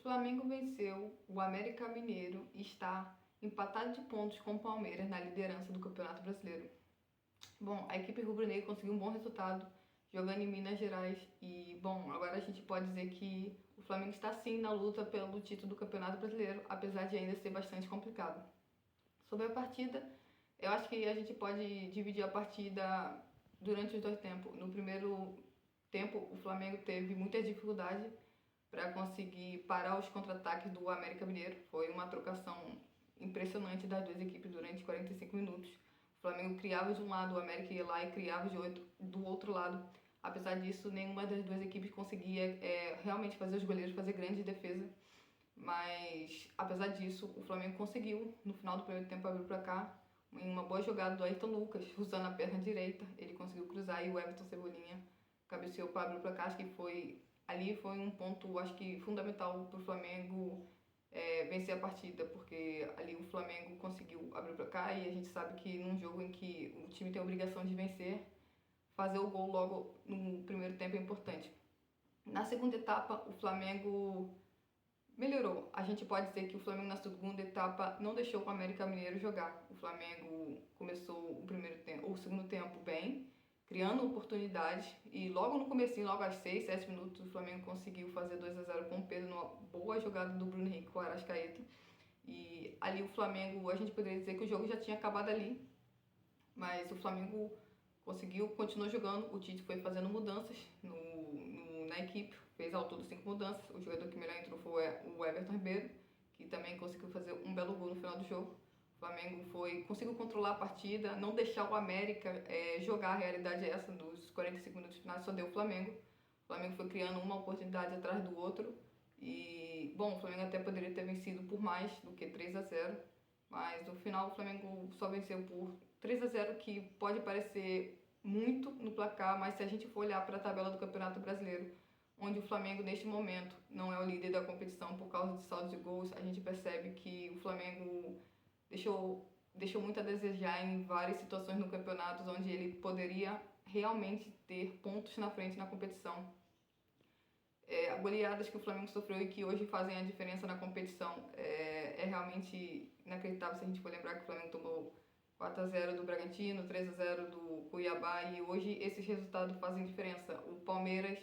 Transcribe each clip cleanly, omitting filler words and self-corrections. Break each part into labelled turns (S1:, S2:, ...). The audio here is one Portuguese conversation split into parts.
S1: Flamengo venceu o América Mineiro e está empatado de pontos com o Palmeiras na liderança do Campeonato Brasileiro. Bom, a equipe rubro-negra conseguiu um bom resultado jogando em Minas Gerais e, bom, agora a gente pode dizer que o Flamengo está sim na luta pelo título do Campeonato Brasileiro, apesar de ainda ser bastante complicado. Sobre a partida, eu acho que a gente pode dividir a partida durante os dois tempos. No primeiro tempo, o Flamengo teve muita dificuldade para conseguir parar os contra-ataques do América Mineiro. Foi uma trocação impressionante das duas equipes durante 45 minutos. O Flamengo criava de um lado, o América ia lá e criava do outro lado. Apesar disso, nenhuma das duas equipes conseguia realmente fazer os goleiros fazer grandes defesas. Mas, apesar disso, o Flamengo conseguiu, no final do primeiro tempo, abrir o placar. Em uma boa jogada do Ayrton Lucas, usando a perna direita, ele conseguiu cruzar e o Everton Cebolinha cabeceou para abrir o placar. Acho que ali foi um ponto, acho que fundamental para o Flamengo vencer a partida, porque ali o Flamengo conseguiu abrir o placar e a gente sabe que num jogo em que o time tem a obrigação de vencer, fazer o gol logo no primeiro tempo é importante. Na segunda etapa, o Flamengo melhorou. A gente pode dizer que o Flamengo na segunda etapa não deixou o América Mineiro jogar. O Flamengo começou o segundo tempo bem, criando oportunidades e logo no comecinho, logo aos 6, 7 minutos, o Flamengo conseguiu fazer 2-0 com o Pedro numa boa jogada do Bruno Henrique com o Arrascaeta. E ali o Flamengo, a gente poderia dizer que o jogo já tinha acabado ali, mas o Flamengo continuou jogando. O Tite foi fazendo mudanças na equipe, fez ao todo 5 mudanças. O jogador que melhor entrou foi o Everton Ribeiro, que também conseguiu fazer um belo gol no final do jogo. O Flamengo conseguiu controlar a partida, não deixar o América jogar. A realidade é essa, dos 45 minutos finais só deu o Flamengo. O Flamengo foi criando uma oportunidade atrás do outro. E, bom, o Flamengo até poderia ter vencido por mais do que 3-0, mas no final o Flamengo só venceu por 3-0, que pode parecer muito no placar, mas se a gente for olhar para a tabela do Campeonato Brasileiro, onde o Flamengo neste momento não é o líder da competição por causa de saldo de gols, a gente percebe que o Flamengo deixou muito a desejar em várias situações no campeonato, onde ele poderia realmente ter pontos na frente na competição. Goleadas que o Flamengo sofreu e que hoje fazem a diferença na competição é realmente inacreditável. Se a gente for lembrar que o Flamengo tomou 4-0 do Bragantino, 3-0 do Cuiabá, e hoje esses resultados fazem diferença. O Palmeiras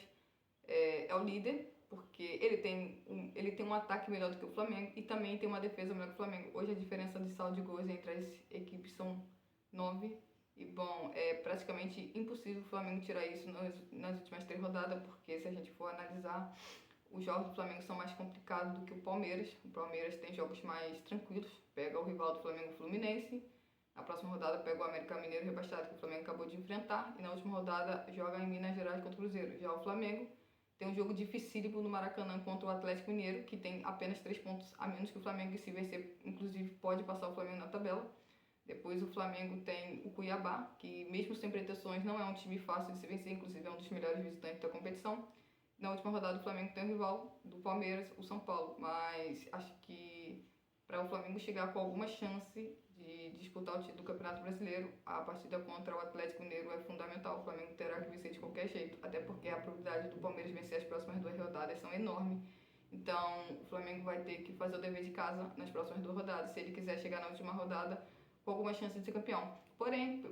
S1: é o líder, porque ele tem um ataque melhor do que o Flamengo e também tem uma defesa melhor que o Flamengo. Hoje a diferença de saldo de gols entre as equipes são 9. E, bom, é praticamente impossível o Flamengo tirar isso nas últimas 3 rodadas, porque se a gente for analisar, os jogos do Flamengo são mais complicados do que o Palmeiras. O Palmeiras tem jogos mais tranquilos, pega o rival do Flamengo, o Fluminense. Na próxima rodada pega o América Mineiro rebaixado, que o Flamengo acabou de enfrentar. E na última rodada joga em Minas Gerais contra o Cruzeiro. Já o Flamengo tem um jogo dificílimo no Maracanã contra o Atlético Mineiro, que tem apenas 3 pontos a menos que o Flamengo, e se vencer, inclusive, pode passar o Flamengo na tabela. Depois o Flamengo tem o Cuiabá, que mesmo sem pretensões não é um time fácil de se vencer, inclusive é um dos melhores visitantes da competição. Na última rodada o Flamengo tem o rival do Palmeiras, o São Paulo, mas acho que para o Flamengo chegar com alguma chance de disputar o título do Campeonato Brasileiro, a partida contra o Atlético Mineiro é fundamental. O Flamengo terá que vencer de qualquer jeito, até porque a probabilidade do Palmeiras vencer as próximas 2 rodadas são enormes. Então o Flamengo vai ter que fazer o dever de casa nas próximas 2 rodadas, se ele quiser chegar na última rodada com alguma chance de ser campeão. Porém,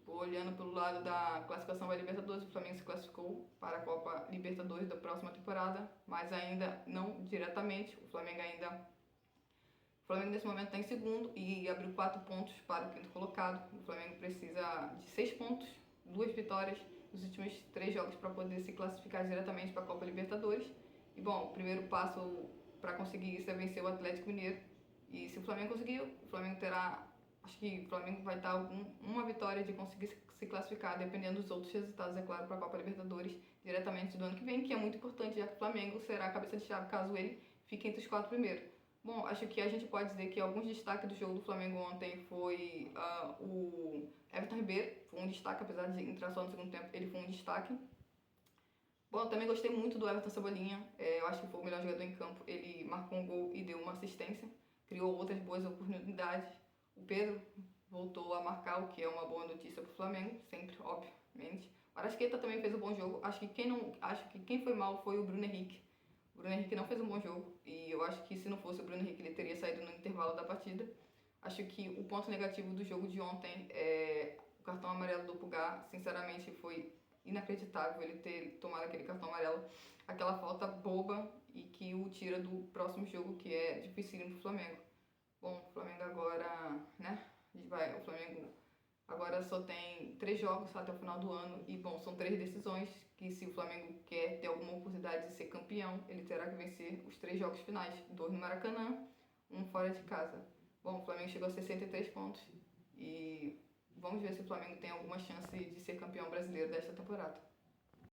S1: olhando pelo lado da classificação da Libertadores, o Flamengo se classificou para a Copa Libertadores da próxima temporada, mas ainda não diretamente. O Flamengo nesse momento está em segundo e abriu 4 pontos para o 5º colocado. O Flamengo precisa de 6 pontos, 2 vitórias nos últimos 3 jogos para poder se classificar diretamente para a Copa Libertadores. E, bom, o primeiro passo para conseguir isso é vencer o Atlético Mineiro. E se o Flamengo conseguir, o Flamengo acho que o Flamengo vai estar uma vitória de conseguir se classificar, dependendo dos outros resultados, é claro, para a Copa Libertadores diretamente do ano que vem, que é muito importante, já que o Flamengo será a cabeça de chave caso ele fique entre os 4 primeiros. Bom, acho que a gente pode dizer que alguns destaques do jogo do Flamengo ontem foi o Everton Ribeiro, foi um destaque, apesar de entrar só no segundo tempo, ele foi um destaque. Bom, eu também gostei muito do Everton Cebolinha, eu acho que foi o melhor jogador em campo. Ele marcou um gol e deu uma assistência, criou outras boas oportunidades. O Pedro voltou a marcar, o que é uma boa notícia para o Flamengo, sempre, obviamente. O Arrascaeta também fez um bom jogo. Acho que quem foi mal foi o Bruno Henrique. O Bruno Henrique não fez um bom jogo e eu acho que se não fosse o Bruno Henrique ele teria saído no intervalo da partida. Acho que o ponto negativo do jogo de ontem é o cartão amarelo do Pulgar. Sinceramente, foi inacreditável ele ter tomado aquele cartão amarelo. Aquela falta boba e que o tira do próximo jogo, que é dificílimo pro Flamengo. Bom, o Flamengo agora, né? O Flamengo agora só tem 3 jogos até o final do ano e, bom, são 3 decisões que se o Flamengo quer ter alguma oportunidade de ser campeão, ele terá que vencer os 3 jogos finais, 2 no Maracanã, 1 fora de casa. Bom, o Flamengo chegou a 63 pontos e vamos ver se o Flamengo tem alguma chance de ser campeão brasileiro desta temporada.